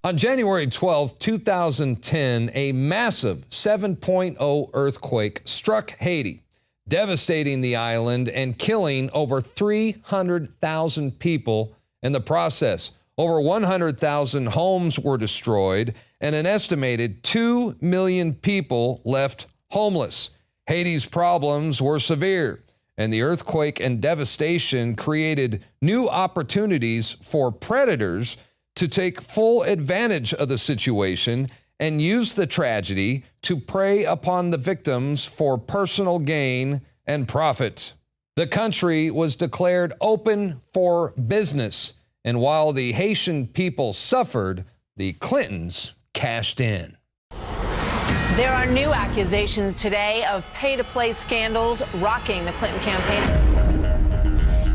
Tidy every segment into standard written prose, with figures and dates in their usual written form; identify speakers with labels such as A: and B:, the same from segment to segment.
A: On January 12, 2010, a massive 7.0 earthquake struck Haiti, devastating the island and killing over 300,000 people in the process. Over 100,000 homes were destroyed, and an estimated 2 million people left homeless. Haiti's problems were severe, and the earthquake and devastation created new opportunities for predators to take full advantage of the situation and use the tragedy to prey upon the victims for personal gain and profit. The country was declared open for business, and while the Haitian people suffered, the Clintons cashed in.
B: There are new accusations today of pay-to-play scandals rocking the Clinton campaign.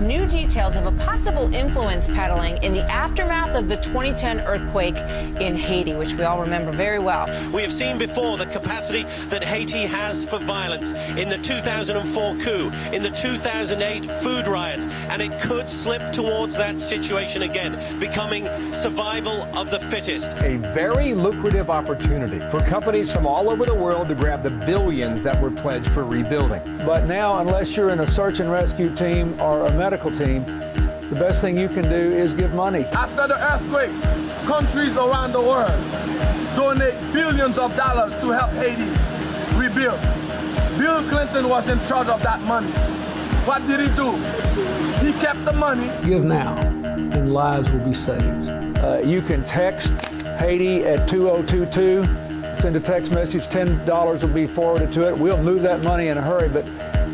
B: New details of a possible influence peddling in the aftermath of the 2010 earthquake in Haiti, which we all remember very well.
C: We have seen before the capacity that Haiti has for violence in the 2004 coup, in the 2008 food riots, and it could slip towards that situation again, becoming survival of the fittest.
D: A very lucrative opportunity for companies from all over the world to grab the billions that were pledged for rebuilding.
E: But now, unless you're in a search and rescue team or a medical team, the best thing you can do is give money.
F: After the earthquake, countries around the world donate billions of dollars to help Haiti rebuild. Bill Clinton was in charge of that money. What did he do? He kept the money.
E: Give now, and lives will be saved. You can text Haiti at 2022. Send a text message, $10 will be forwarded to it. We'll move that money in a hurry, but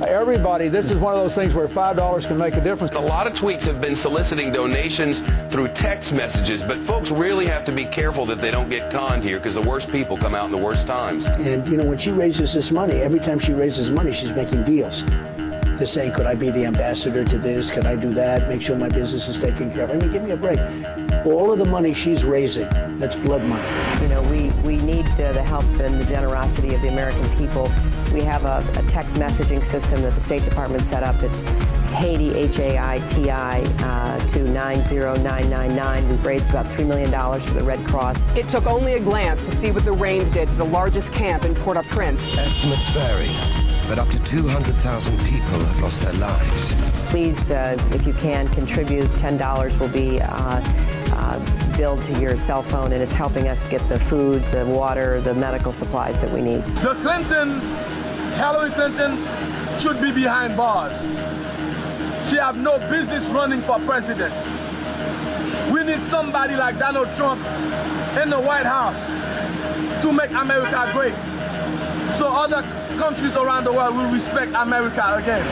E: everybody, this is one of those things where $5 can make a difference.
G: A lot of tweets have been soliciting donations through text messages, but folks really have to be careful that they don't get conned here, because the worst people come out in the worst times.
H: And, you know, when she raises this money, every time she raises money, she's making deals. To say, could I be the ambassador to this? Could I do that? Make sure my business is taken care of. I mean, give me a break. All of the money she's raising, that's blood money.
I: You know, we need the help and the generosity of the American people. We have a text messaging system that the State Department set up. It's Haiti, H-A-I-T-I, to 90999. We've raised about $3 million for the Red Cross.
J: It took only a glance to see what the rains did to the largest camp in Port-au-Prince.
K: Estimates vary, but up to 200,000 people have lost their lives.
I: Please, if you can, contribute. $10 will be billed to your cell phone, and it's helping us get the food, the water, the medical supplies that we need.
F: The Clintons, Hillary Clinton, should be behind bars. She have no business running for president. We need somebody like Donald Trump in the White House to make America great, so other countries around the world will respect America again.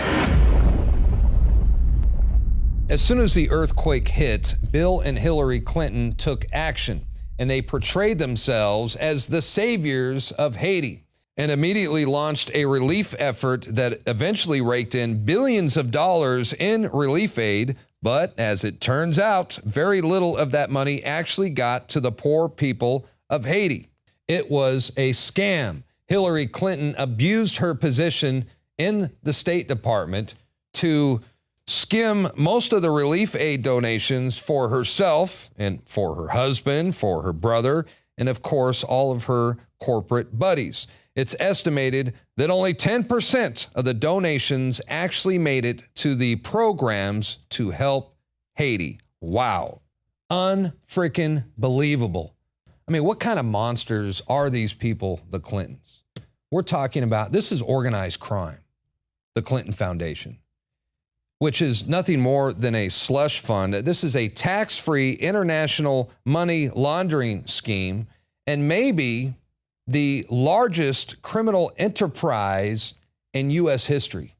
A: As soon as the earthquake hit, Bill and Hillary Clinton took action, and they portrayed themselves as the saviors of Haiti and immediately launched a relief effort that eventually raked in billions of dollars in relief aid. But as it turns out, very little of that money actually got to the poor people of Haiti. It was a scam. Hillary Clinton abused her position in the State Department to skim most of the relief aid donations for herself and for her husband, for her brother, and of course, all of her corporate buddies. It's estimated that only 10% of the donations actually made it to the programs to help Haiti. Wow. Unfreaking believable. I mean, what kind of monsters are these people, the Clintons? We're talking about, this is organized crime, the Clinton Foundation, which is nothing more than a slush fund. This is a tax-free international money laundering scheme, and maybe the largest criminal enterprise in U.S. history.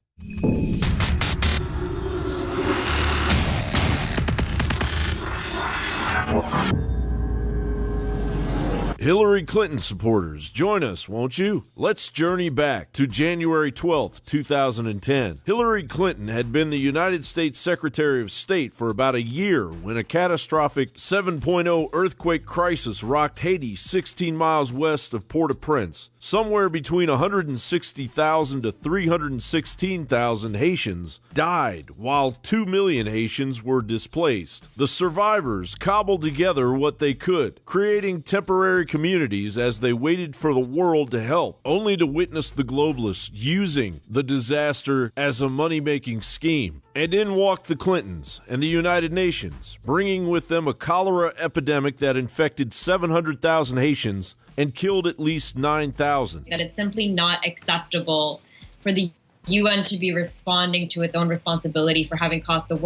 L: Hillary Clinton supporters, join us, won't you? Let's journey back to January 12th, 2010. Hillary Clinton had been the United States Secretary of State for about a year when a catastrophic 7.0 earthquake crisis rocked Haiti 16 miles west of Port-au-Prince. Somewhere between 160,000 to 316,000 Haitians died, while 2 million Haitians were displaced. The survivors cobbled together what they could, creating temporary communities as they waited for the world to help, only to witness the globalists using the disaster as a money-making scheme. And in walked the Clintons and the United Nations, bringing with them a cholera epidemic that infected 700,000 Haitians and killed at least 9,000.
M: That it's simply not acceptable for the UN to be responding to its own responsibility for having caused the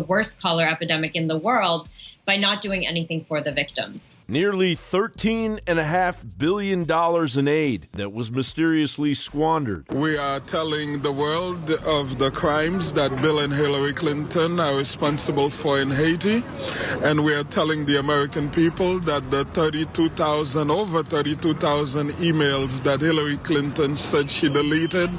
M: worst cholera epidemic in the world by not doing anything for the victims.
L: Nearly $13.5 billion in aid that was mysteriously squandered.
N: We are telling the world of the crimes that Bill and Hillary Clinton are responsible for in Haiti, and we are telling the American people that the over 32,000 emails that Hillary Clinton said she deleted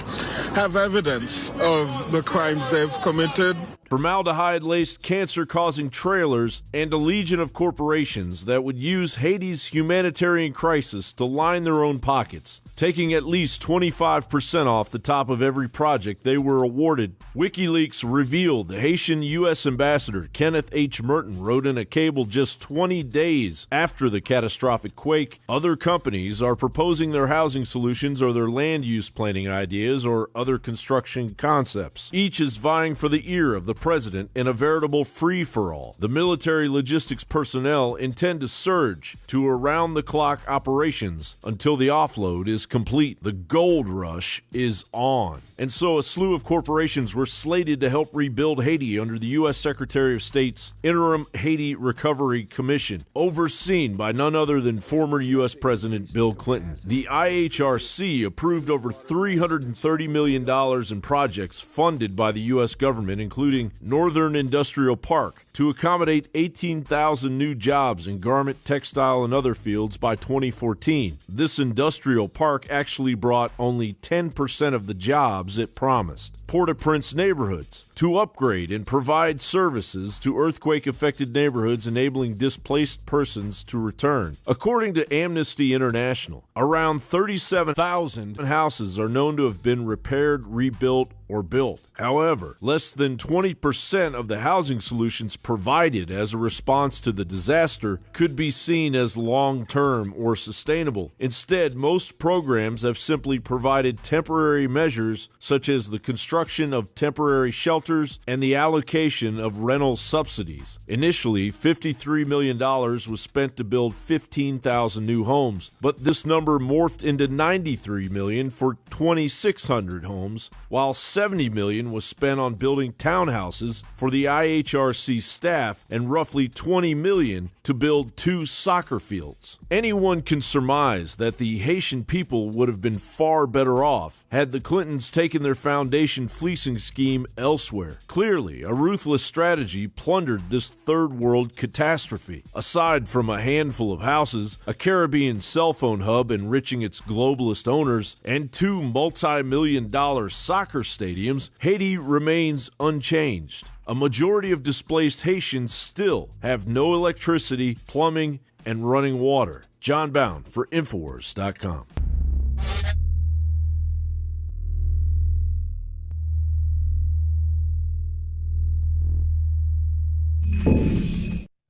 N: have evidence of the crimes they've committed.
L: Formaldehyde-laced, cancer-causing trailers, and a legion of corporations that would use Haiti's humanitarian crisis to line their own pockets, taking at least 25% off the top of every project they were awarded. WikiLeaks revealed the Haitian U.S. Ambassador Kenneth H. Merton wrote in a cable just 20 days after the catastrophic quake, other companies are proposing their housing solutions or their land use planning ideas or other construction concepts. Each is vying for the ear of the president in a veritable free-for-all. The military logistics personnel intend to surge to around-the-clock operations until the offload is complete. The gold rush is on. And so a slew of corporations were slated to help rebuild Haiti under the U.S. Secretary of State's Interim Haiti Recovery Commission, overseen by none other than former U.S. President Bill Clinton. The IHRC approved over $330 million in projects funded by the U.S. government, including Northern Industrial Park, to accommodate 18,000 new jobs in garment, textile, and other fields by 2014. This industrial park actually brought only 10% of the jobs it promised. Port-au-Prince neighborhoods to upgrade and provide services to earthquake-affected neighborhoods, enabling displaced persons to return. According to Amnesty International, around 37,000 houses are known to have been repaired, rebuilt, or built. However, less than 20% of the housing solutions provided as a response to the disaster could be seen as long-term or sustainable. Instead, most programs have simply provided temporary measures such as the construction of temporary shelters and the allocation of rental subsidies. Initially, $53 million was spent to build 15,000 new homes, but this number morphed into $93 million for 2,600 homes, while $70 million was spent on building townhouses for the IHRC staff and roughly $20 million to build 2 soccer fields. Anyone can surmise that the Haitian people would have been far better off had the Clintons taken their foundation fleecing scheme elsewhere. Clearly, a ruthless strategy plundered this third world catastrophe. Aside from a handful of houses, a Caribbean cell phone hub enriching its globalist owners, and 2 multi-million-dollar soccer stadiums, Haiti remains unchanged. A majority of displaced Haitians still have no electricity, plumbing, and running water. John Bound for Infowars.com.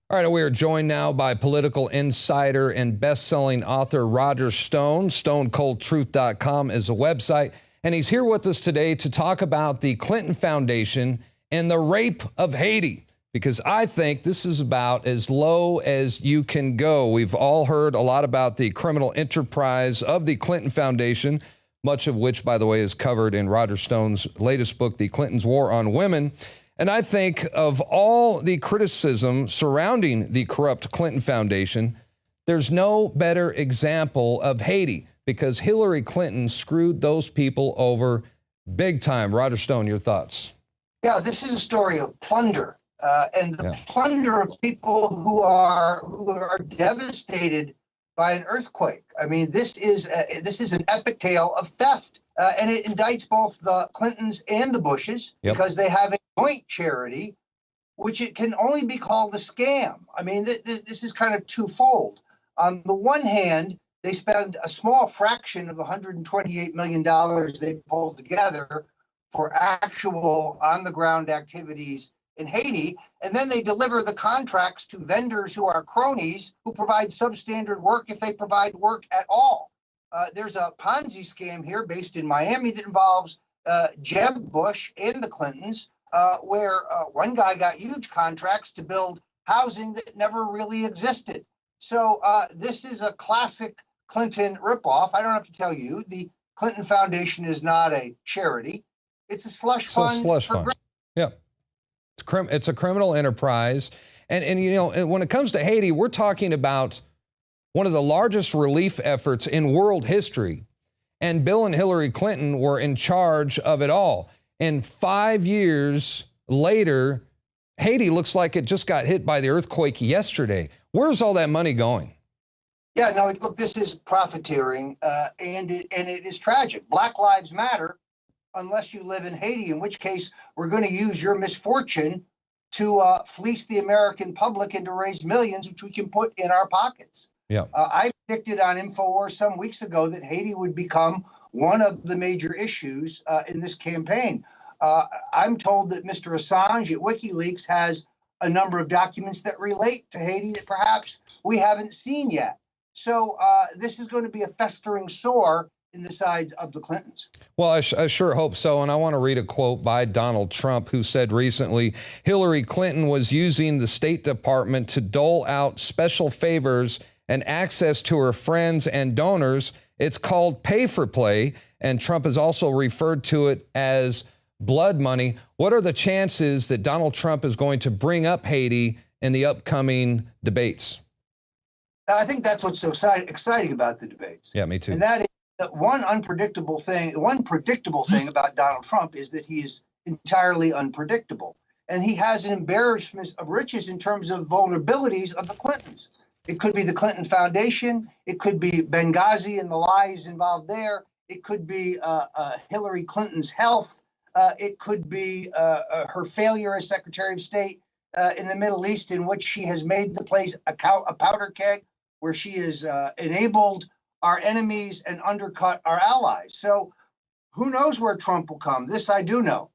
A: All right, we are joined now by political insider and best-selling author Roger Stone. StoneColdTruth.com is a website, and he's here with us today to talk about the Clinton Foundation and the rape of Haiti, because I think this is about as low as you can go. We've all heard a lot about the criminal enterprise of the Clinton Foundation, much of which, by the way, is covered in Roger Stone's latest book, The Clintons' War on Women. And I think of all the criticism surrounding the corrupt Clinton Foundation, there's no better example of Haiti, because Hillary Clinton screwed those people over big time. Roger Stone, your thoughts?
O: Yeah, this is a story of plunder, and the plunder of people who are devastated by an earthquake. I mean, this is an epic tale of theft, and it indicts both the Clintons and the Bushes because they have a joint charity, which it can only be called a scam. I mean, this is kind of twofold. On the one hand, they spend a small fraction of the $128 million they pulled together for actual on-the-ground activities in Haiti, and then they deliver the contracts to vendors who are cronies who provide substandard work if they provide work at all. There's a Ponzi scam here based in Miami that involves Jeb Bush and the Clintons, where one guy got huge contracts to build housing that never really existed. So this is a classic Clinton ripoff. I don't have to tell you, the Clinton Foundation is not a charity. It's a slush fund.
A: Slush fund. Yeah. It's a criminal enterprise. And you know, when it comes to Haiti, we're talking about one of the largest relief efforts in world history. And Bill and Hillary Clinton were in charge of it all. And 5 years later, Haiti looks like it just got hit by the earthquake yesterday. Where's all that money going?
O: Yeah, no, look, this is profiteering, and it is tragic. Black Lives Matter, unless you live in Haiti, in which case we're going to use your misfortune to fleece the American public and to raise millions, which we can put in our pockets.
A: Yeah.
O: I predicted on InfoWars some weeks ago that Haiti would become one of the major issues in this campaign. I'm told that Mr. Assange at WikiLeaks has a number of documents that relate to Haiti that perhaps we haven't seen yet. So this is going to be a festering sore in the sides of the Clintons.
A: Well, I sure hope so. And I want to read a quote by Donald Trump, who said recently, Hillary Clinton was using the State Department to dole out special favors and access to her friends and donors. It's called pay for play. And Trump has also referred to it as blood money. What are the chances that Donald Trump is going to bring up Haiti in the upcoming debates?
O: I think that's what's so exciting about the debates.
A: Yeah, me too.
O: And that is that one predictable thing about Donald Trump is that he is entirely unpredictable. And he has an embarrassment of riches in terms of vulnerabilities of the Clintons. It could be the Clinton Foundation. It could be Benghazi and the lies involved there. It could be Hillary Clinton's health. It could be her failure as Secretary of State in the Middle East, in which she has made the place a powder keg, where she has enabled our enemies and undercut our allies. So who knows where Trump will come? This I do know.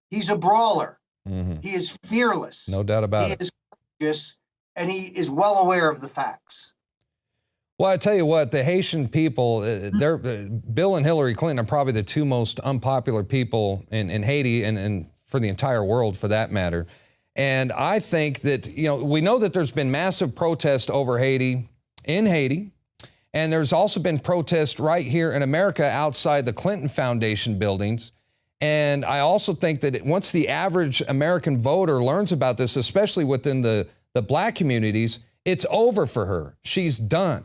O: He's a brawler. Mm-hmm. He is fearless.
A: No doubt about it.
O: He is courageous, and he is well aware of the facts.
A: Well, I tell you what, the Haitian people, Bill and Hillary Clinton are probably the two most unpopular people in Haiti and for the entire world, for that matter. And I think that, you know, we know that there's been massive protest over Haiti, in Haiti, and there's also been protest right here in America outside the Clinton Foundation buildings. And I also think that once the average American voter learns about this, especially within the black communities, it's over for her. She's done.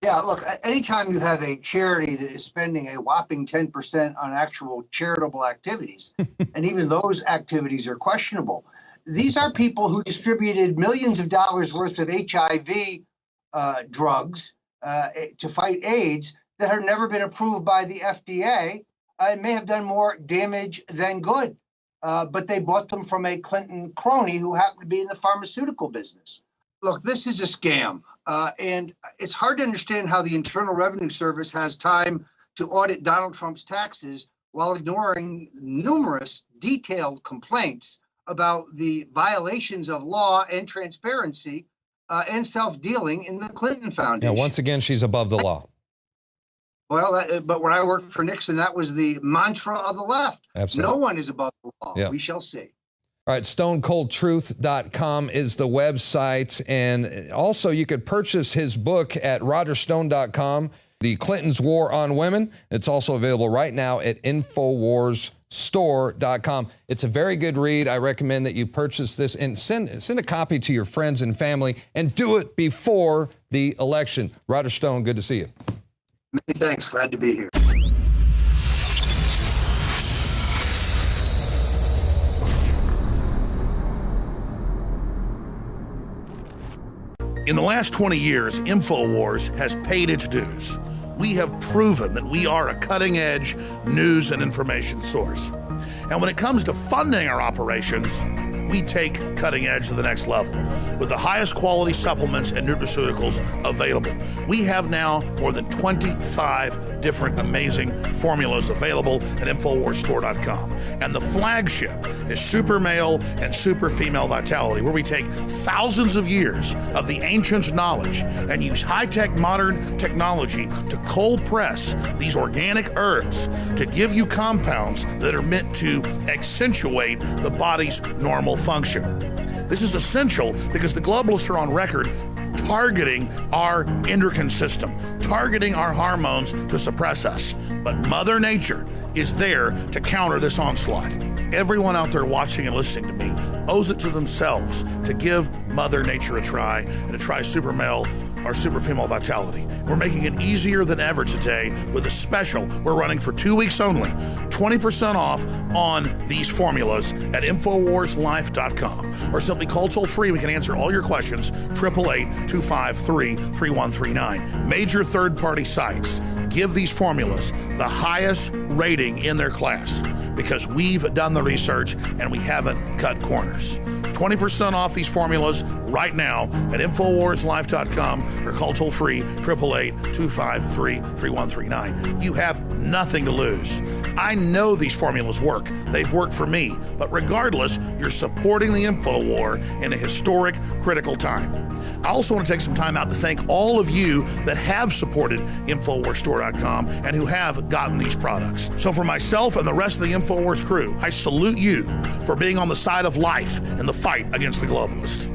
O: Yeah, look, anytime you have a charity that is spending a whopping 10% on actual charitable activities, and even those activities are questionable, these are people who distributed millions of dollars worth of HIV drugs to fight AIDS that have never been approved by the FDA and may have done more damage than good. But they bought them from a Clinton crony who happened to be in the pharmaceutical business. Look, this is a scam. And it's hard to understand how the Internal Revenue Service has time to audit Donald Trump's taxes while ignoring numerous detailed complaints about the violations of law and transparency and self-dealing in the Clinton Foundation.
A: Yeah, once again, she's above the law.
O: Well, but when I worked for Nixon, that was the mantra of the left.
A: Absolutely.
O: No one is above the law.
A: Yeah.
O: We shall see.
A: All right, stonecoldtruth.com is the website. And also you could purchase his book at rogerstone.com, The Clintons' War on Women. It's also available right now at InfoWarsStore.com. It's a very good read. I recommend that you purchase this and send a copy to your friends and family, and do it before the election. Roger Stone, good to see you.
O: Many thanks. Glad to be here.
P: In the last 20 years, InfoWars has paid its dues. We have proven that we are a cutting-edge news and information source. And when it comes to funding our operations, we take cutting edge to the next level with the highest quality supplements and nutraceuticals available. We have now more than 25 different amazing formulas available at InfoWarsStore.com. And the flagship is Super Male and Super Female Vitality, where we take thousands of years of the ancients' knowledge and use high-tech modern technology to cold press these organic herbs to give you compounds that are meant to accentuate the body's normal function. This is essential because the globalists are on record targeting our endocrine system, targeting our hormones to suppress us. But Mother Nature is there to counter this onslaught. Everyone out there watching and listening to me owes it to themselves to give Mother Nature a try and to try Super Male or Super Female Vitality. We're making it easier than ever today with a special we're running for 2 weeks only. 20% off on these formulas at InfoWarsLife.com, or simply call toll free. We can answer all your questions, 888-253-3139. Major third-party sites give these formulas the highest rating in their class because we've done the research and we haven't cut corners. 20% off these formulas right now at InfoWarsLife.com or call toll free 888-253-3139. You have nothing to lose. I know these formulas work. They've worked for me. But regardless, you're supporting the info war in a historic, critical time. I also want to take some time out to thank all of you that have supported InfoWarsStore.com and who have gotten these products. So for myself and the rest of the InfoWars crew, I salute you for being on the side of life in the fight against the globalists.